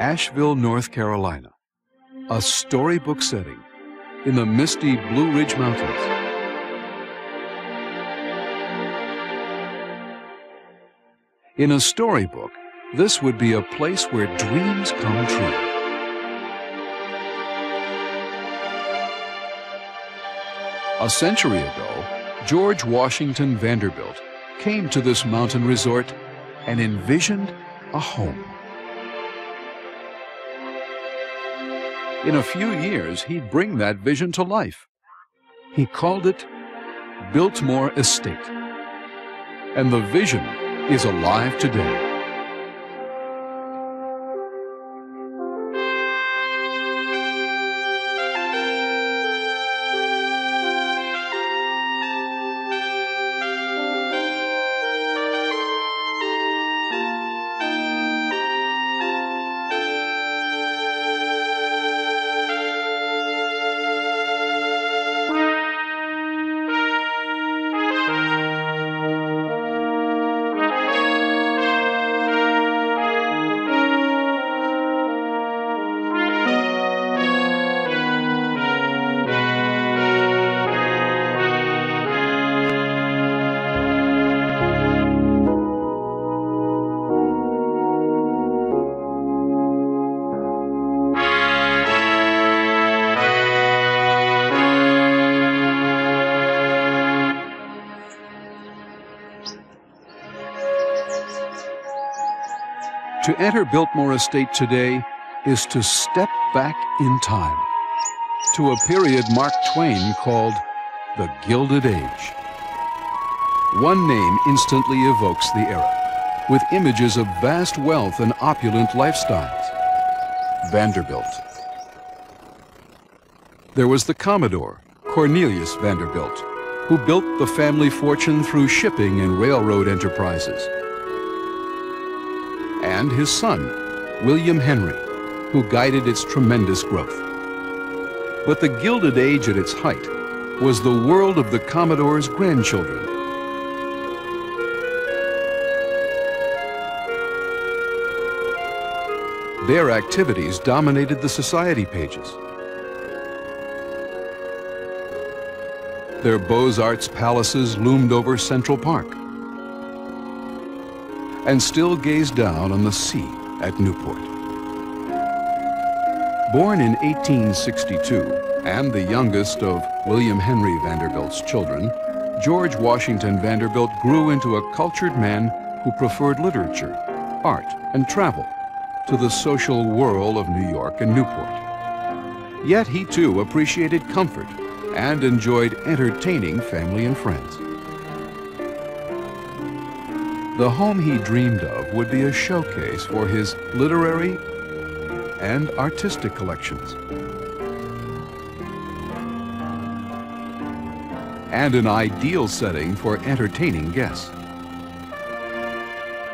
Asheville, North Carolina, a storybook setting in the misty Blue Ridge Mountains. In a storybook, this would be a place where dreams come true. A century ago, George Washington Vanderbilt came to this mountain resort and envisioned a home. In a few years, he'd bring that vision to life. He called it Biltmore Estate. And the vision is alive today. To enter Biltmore Estate today is to step back in time to a period Mark Twain called the Gilded Age. One name instantly evokes the era, with images of vast wealth and opulent lifestyles: Vanderbilt. There was the Commodore, Cornelius Vanderbilt, who built the family fortune through shipping and railroad enterprises. And his son, William Henry, who guided its tremendous growth. But the Gilded Age at its height was the world of the Commodore's grandchildren. Their activities dominated the society pages. Their Beaux-Arts palaces loomed over Central Park and still gazed down on the sea at Newport. Born in 1862 and the youngest of William Henry Vanderbilt's children, George Washington Vanderbilt grew into a cultured man who preferred literature, art, and travel to the social whirl of New York and Newport. Yet he too appreciated comfort and enjoyed entertaining family and friends. The home he dreamed of would be a showcase for his literary and artistic collections, and an ideal setting for entertaining guests.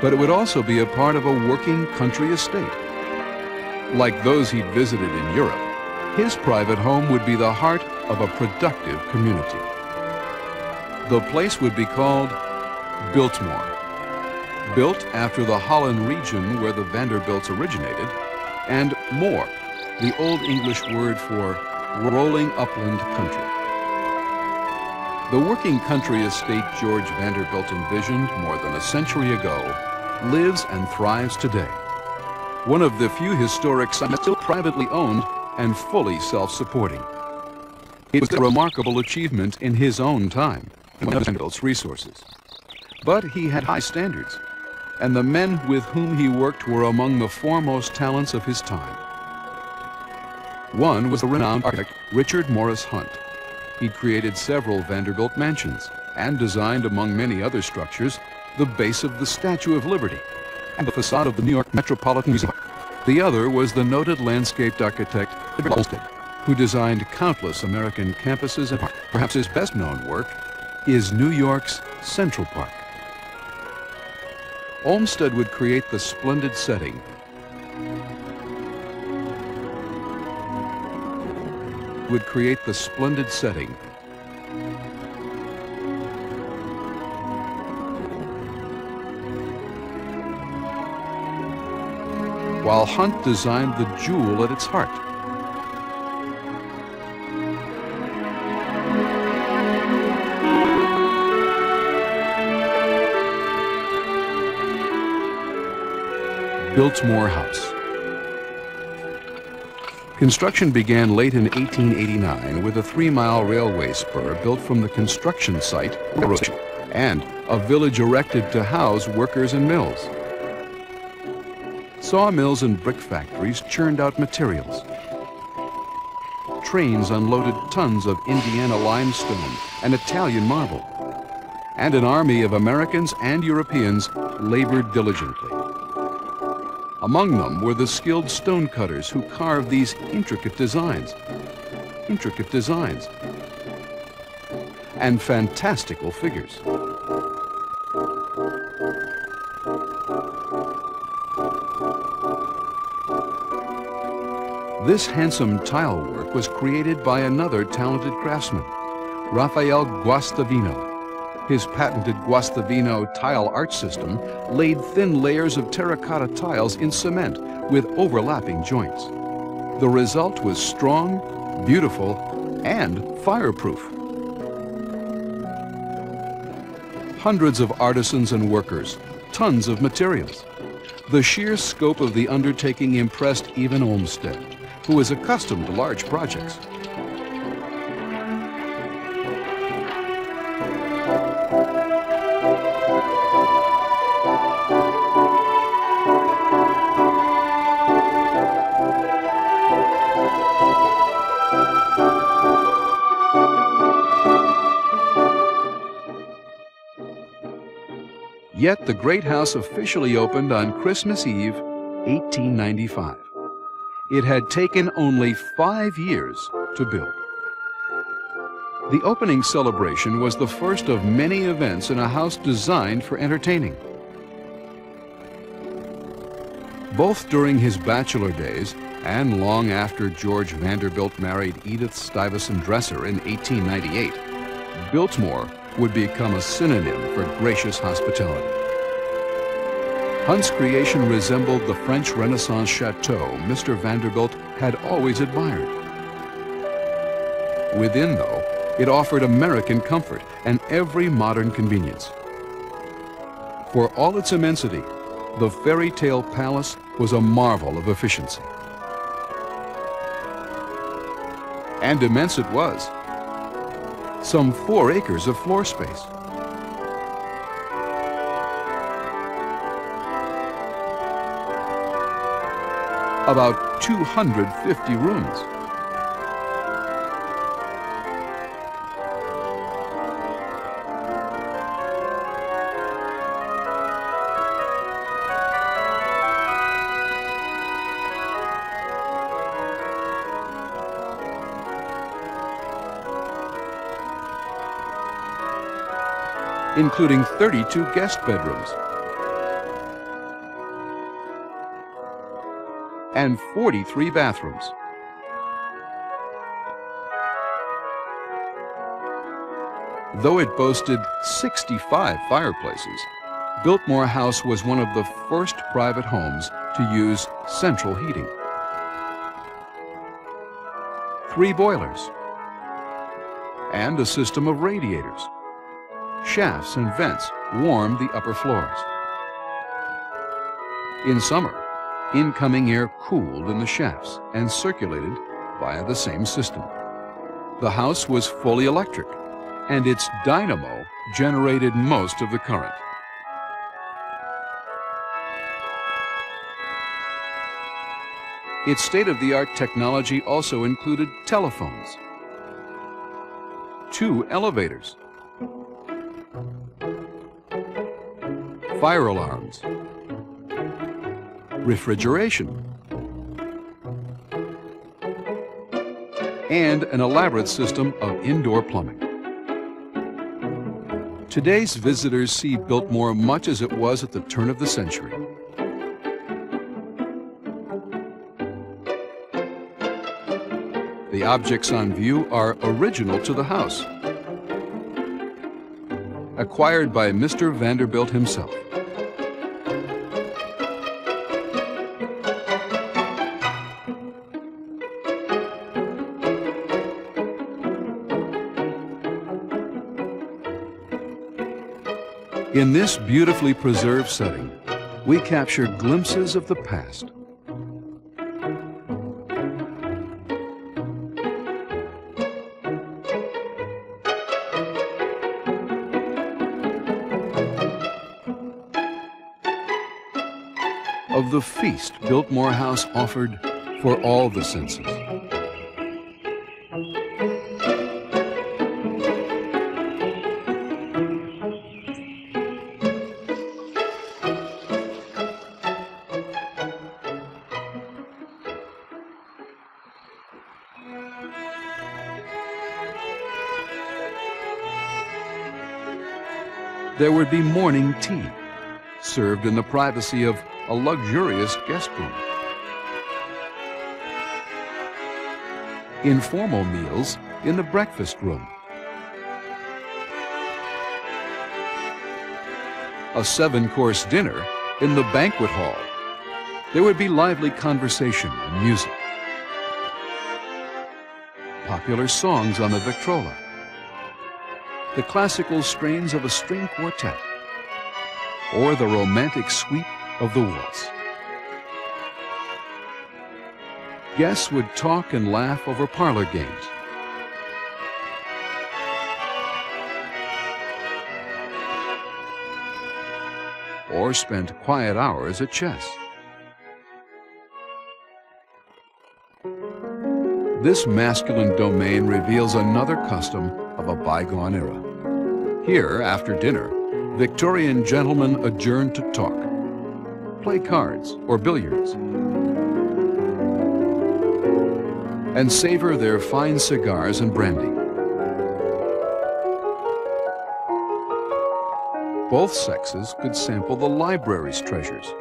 But it would also be a part of a working country estate. Like those he'd visited in Europe, his private home would be the heart of a productive community. The place would be called Biltmore, built after the Holland region where the Vanderbilts originated, and more, the Old English word for rolling upland country. The working country estate George Vanderbilt envisioned more than a century ago lives and thrives today. One of the few historic sites still privately owned and fully self-supporting. It was a remarkable achievement in his own time, one of Vanderbilt's resources. But he had high standards, and the men with whom he worked were among the foremost talents of his time. One was the renowned architect Richard Morris Hunt. He created several Vanderbilt mansions and designed, among many other structures, the base of the Statue of Liberty and the facade of the New York Metropolitan Museum. The other was the noted landscape architect Olmsted, who designed countless American campuses and parks. Perhaps his best-known work is New York's Central Park. Olmsted would create the splendid setting while Hunt designed the jewel at its heart. Biltmore House. Construction began late in 1889 with a 3-mile railway spur built from the construction site and a village erected to house workers and mills. Sawmills and brick factories churned out materials. Trains unloaded tons of Indiana limestone and Italian marble. And an army of Americans and Europeans labored diligently. Among them were the skilled stonecutters who carved these intricate designs, and fantastical figures. This handsome tile work was created by another talented craftsman, Raphael Guastavino. His patented Guastavino tile art system laid thin layers of terracotta tiles in cement with overlapping joints. The result was strong, beautiful, and fireproof. Hundreds of artisans and workers, tons of materials. The sheer scope of the undertaking impressed even Olmsted, who was accustomed to large projects. Yet the great house officially opened on Christmas Eve, 1895. It had taken only 5 years to build. The opening celebration was the first of many events in a house designed for entertaining. Both during his bachelor days and long after George Vanderbilt married Edith Stuyvesant Dresser in 1898, Biltmore would become a synonym for gracious hospitality. Hunt's creation resembled the French Renaissance chateau Mr. Vanderbilt had always admired. Within, though, it offered American comfort and every modern convenience. For all its immensity, the fairy tale palace was a marvel of efficiency. And immense it was. Some 4 acres of floor space. About 250 rooms. Including 32 guest bedrooms and 43 bathrooms. Though it boasted 65 fireplaces, Biltmore House was one of the first private homes to use central heating. 3 boilers and a system of radiators. Shafts and vents warmed the upper floors. In summer, incoming air cooled in the shafts and circulated via the same system. The house was fully electric, and its dynamo generated most of the current. Its state-of-the-art technology also included telephones, 2 elevators, fire alarms, refrigeration, and an elaborate system of indoor plumbing. Today's visitors see Biltmore much as it was at the turn of the century. The objects on view are original to the house, acquired by Mr. Vanderbilt himself. In this beautifully preserved setting, we capture glimpses of the past. Of the feast Biltmore House offered for all the senses. There would be morning tea, served in the privacy of a luxurious guest room. Informal meals in the breakfast room. A 7-course dinner in the banquet hall. There would be lively conversation and music. Popular songs on the Victrola. The classical strains of a string quartet, or the romantic sweep of the waltz. Guests would talk and laugh over parlor games. Or spend quiet hours at chess. This masculine domain reveals another custom of a bygone era. Here, after dinner, Victorian gentlemen adjourn to talk, play cards or billiards, and savor their fine cigars and brandy. Both sexes could sample the library's treasures.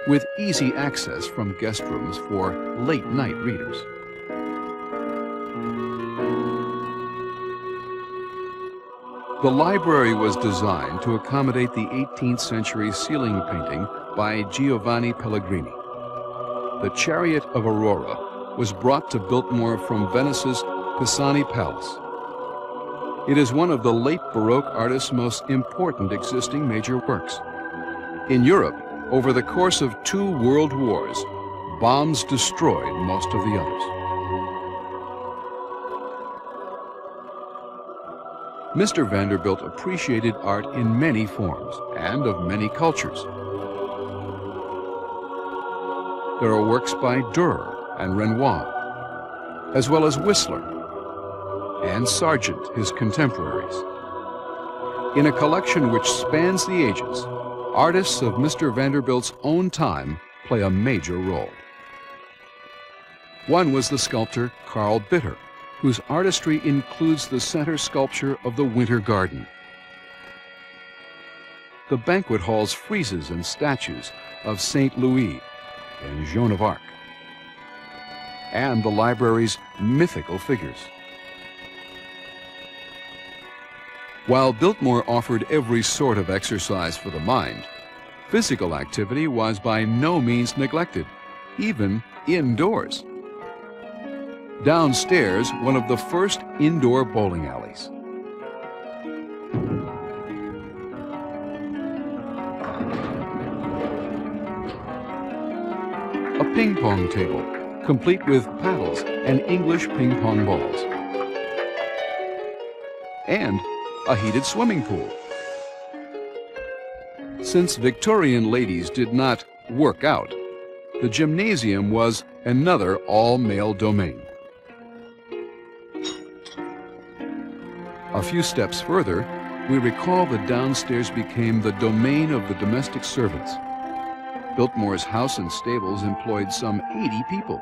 With easy access from guest rooms for late-night readers. The library was designed to accommodate the 18th century ceiling painting by Giovanni Pellegrini. The Chariot of Aurora was brought to Biltmore from Venice's Pisani Palace. It is one of the late Baroque artist's most important existing major works. In Europe, over the course of 2 world wars, bombs destroyed most of the others. Mr. Vanderbilt appreciated art in many forms and of many cultures. There are works by Dürer and Renoir, as well as Whistler and Sargent, his contemporaries. In a collection which spans the ages, artists of Mr. Vanderbilt's own time play a major role. One was the sculptor Carl Bitter, whose artistry includes the center sculpture of the Winter Garden. The banquet hall's friezes and statues of Saint Louis and Joan of Arc, and the library's mythical figures. While Biltmore offered every sort of exercise for the mind, physical activity was by no means neglected, even indoors. Downstairs, one of the first indoor bowling alleys. A ping pong table, complete with paddles and English ping pong balls. And a heated swimming pool. Since Victorian ladies did not work out, the gymnasium was another all-male domain. A few steps further, we recall that downstairs became the domain of the domestic servants. Biltmore's house and stables employed some 80 people.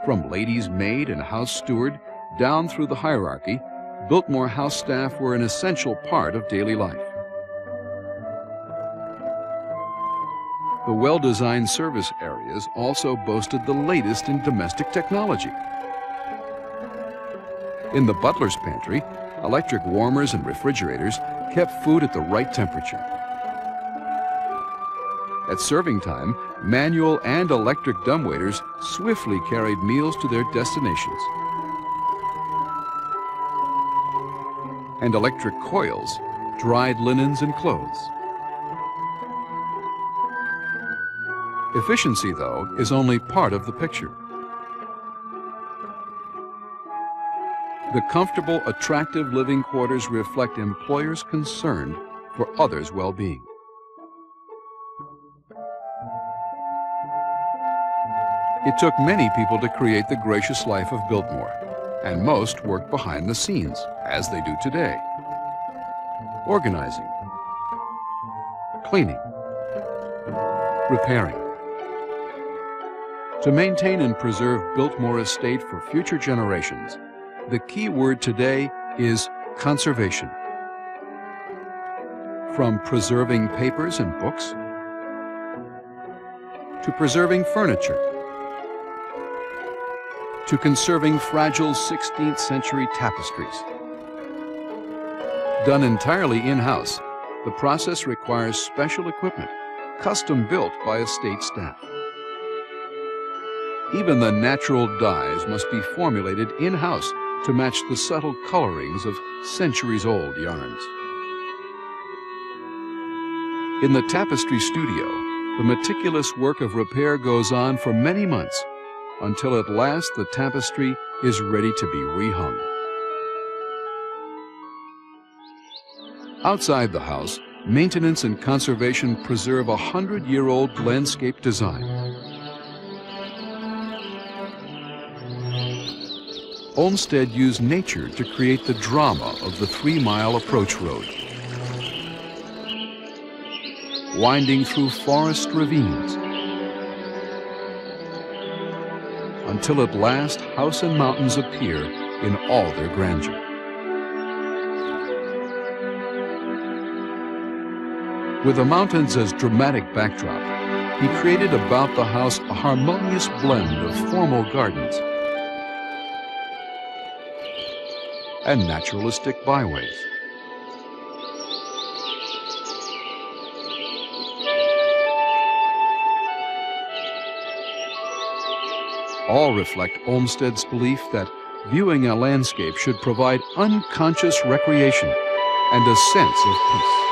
From lady's maid and house steward down through the hierarchy, Biltmore house staff were an essential part of daily life. The well-designed service areas also boasted the latest in domestic technology. In the butler's pantry, electric warmers and refrigerators kept food at the right temperature. At serving time, manual and electric dumbwaiters swiftly carried meals to their destinations. And electric coils dried linens and clothes. Efficiency, though, is only part of the picture. The comfortable, attractive living quarters reflect employers' concern for others' well-being. It took many people to create the gracious life of Biltmore, and most worked behind the scenes, as they do today. Organizing, cleaning, repairing. To maintain and preserve Biltmore Estate for future generations, the key word today is conservation. From preserving papers and books, to preserving furniture, to conserving fragile 16th century tapestries. Done entirely in-house, the process requires special equipment, custom built by estate staff. Even the natural dyes must be formulated in-house to match the subtle colorings of centuries-old yarns. In the tapestry studio, the meticulous work of repair goes on for many months, until at last the tapestry is ready to be rehung. Outside the house, maintenance and conservation preserve a 100-year-old landscape design. Olmsted used nature to create the drama of the 3-mile approach road, winding through forest ravines, until at last house and mountains appear in all their grandeur. With the mountains as dramatic backdrop, he created about the house a harmonious blend of formal gardens and naturalistic byways. All reflect Olmsted's belief that viewing a landscape should provide unconscious recreation and a sense of peace.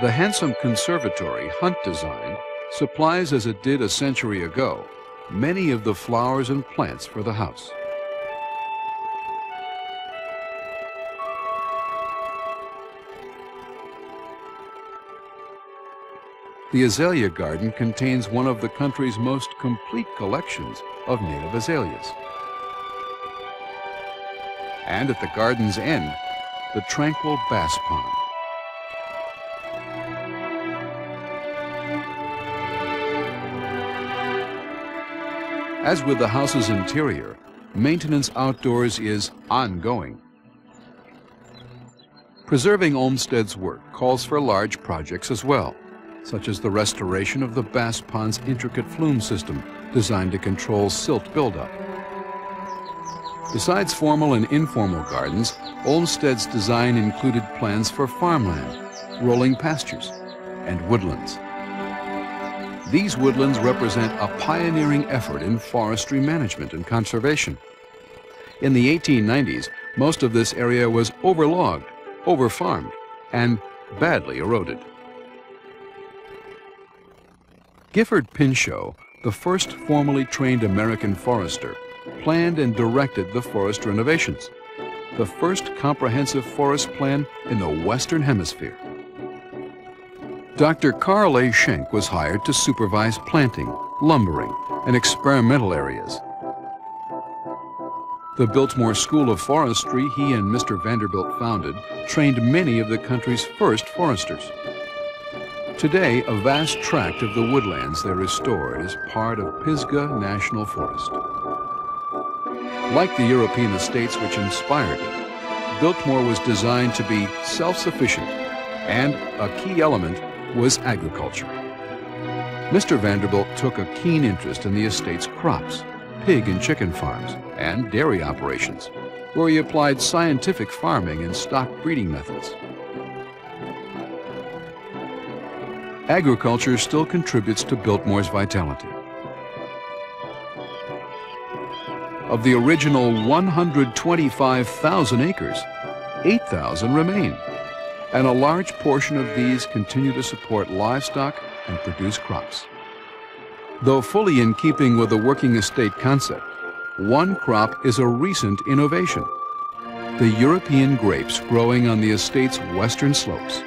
The handsome conservatory Hunt designed supplies, as it did a century ago, many of the flowers and plants for the house. The azalea garden contains one of the country's most complete collections of native azaleas. And at the garden's end, the tranquil bass pond. As with the house's interior, maintenance outdoors is ongoing. Preserving Olmsted's work calls for large projects as well, such as the restoration of the bass pond's intricate flume system designed to control silt buildup. Besides formal and informal gardens, Olmsted's design included plans for farmland, rolling pastures, and woodlands. These woodlands represent a pioneering effort in forestry management and conservation. In the 1890s, most of this area was overlogged, overfarmed, and badly eroded. Gifford Pinchot the first formally trained American forester, planned and directed the forest renovations, the first comprehensive forest plan in the Western Hemisphere. Dr. Carl A. Schenck was hired to supervise planting, lumbering, and experimental areas. The Biltmore School of Forestry he and Mr. Vanderbilt founded trained many of the country's first foresters. Today, a vast tract of the woodlands they restored is part of Pisgah National Forest. Like the European estates which inspired it, Biltmore was designed to be self-sufficient, and a key element was agriculture. Mr. Vanderbilt took a keen interest in the estate's crops, pig and chicken farms, and dairy operations, where he applied scientific farming and stock breeding methods. Agriculture still contributes to Biltmore's vitality. Of the original 125,000 acres, 8,000 remain, and a large portion of these continue to support livestock and produce crops. Though fully in keeping with the working estate concept, one crop is a recent innovation: the European grapes growing on the estate's western slopes,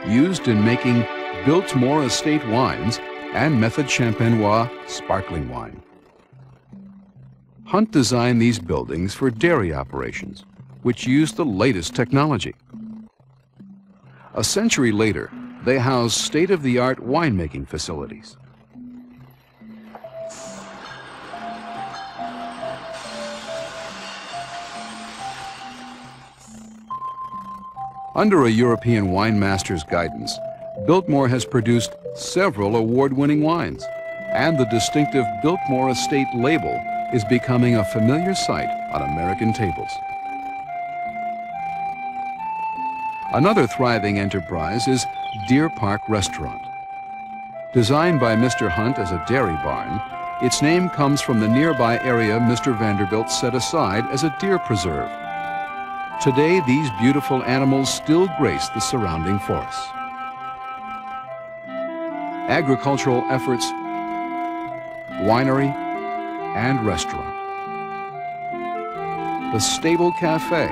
used in making Biltmore Estate wines and Method Champenois sparkling wine. Hunt designed these buildings for dairy operations, which used the latest technology. A century later, they house state-of-the-art winemaking facilities. Under a European winemaster's guidance, Biltmore has produced several award-winning wines, and the distinctive Biltmore Estate label is becoming a familiar sight on American tables. Another thriving enterprise is Deer Park Restaurant. Designed by Mr. Hunt as a dairy barn, its name comes from the nearby area Mr. Vanderbilt set aside as a deer preserve. Today, these beautiful animals still grace the surrounding forests. Agricultural efforts, winery, and restaurant, the stable cafe,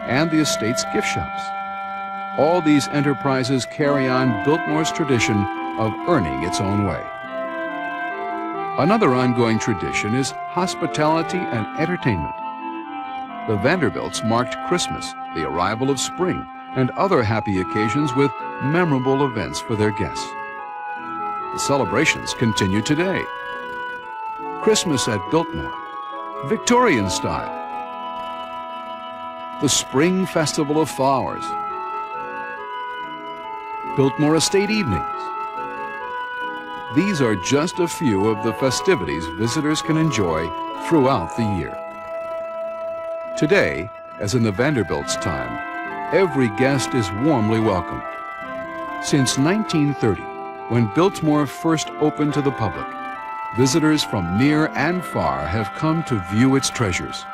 and the estate's gift shops. All these enterprises carry on Biltmore's tradition of earning its own way. Another ongoing tradition is hospitality and entertainment. The Vanderbilts marked Christmas, the arrival of spring, and other happy occasions with memorable events for their guests. The celebrations continue today. Christmas at Biltmore, Victorian style. The Spring Festival of Flowers. Biltmore Estate Evenings. These are just a few of the festivities visitors can enjoy throughout the year. Today, as in the Vanderbilts' time, every guest is warmly welcomed. Since 1930, when Biltmore first opened to the public, visitors from near and far have come to view its treasures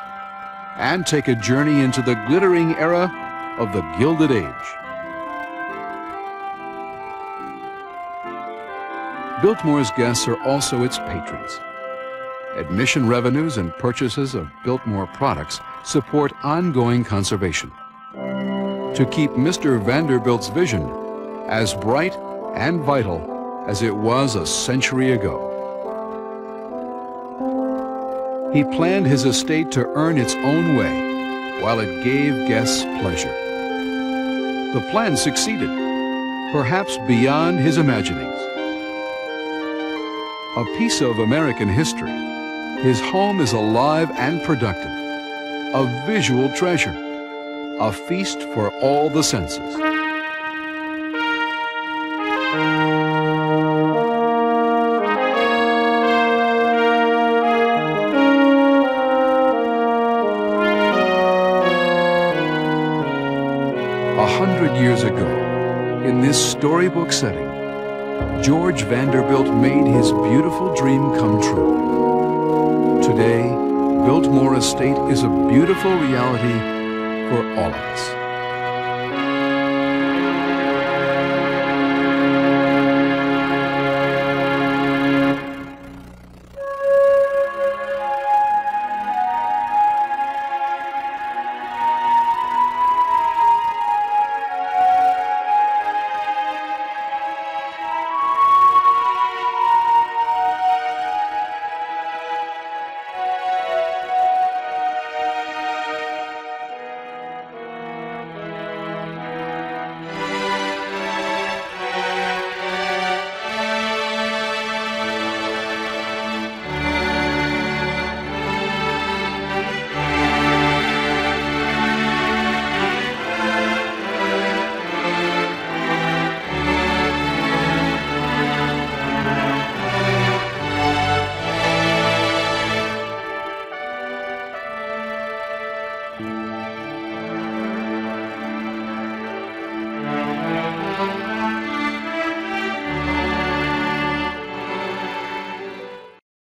and take a journey into the glittering era of the Gilded Age. Biltmore's guests are also its patrons. Admission revenues and purchases of Biltmore products support ongoing conservation to keep Mr. Vanderbilt's vision as bright and vital as it was a century ago. He planned his estate to earn its own way while it gave guests pleasure. The plan succeeded, perhaps beyond his imaginings. A piece of American history, his home is alive and productive, a visual treasure, a feast for all the senses. Years ago, in this storybook setting, George Vanderbilt made his beautiful dream come true. Today, Biltmore Estate is a beautiful reality for all of us.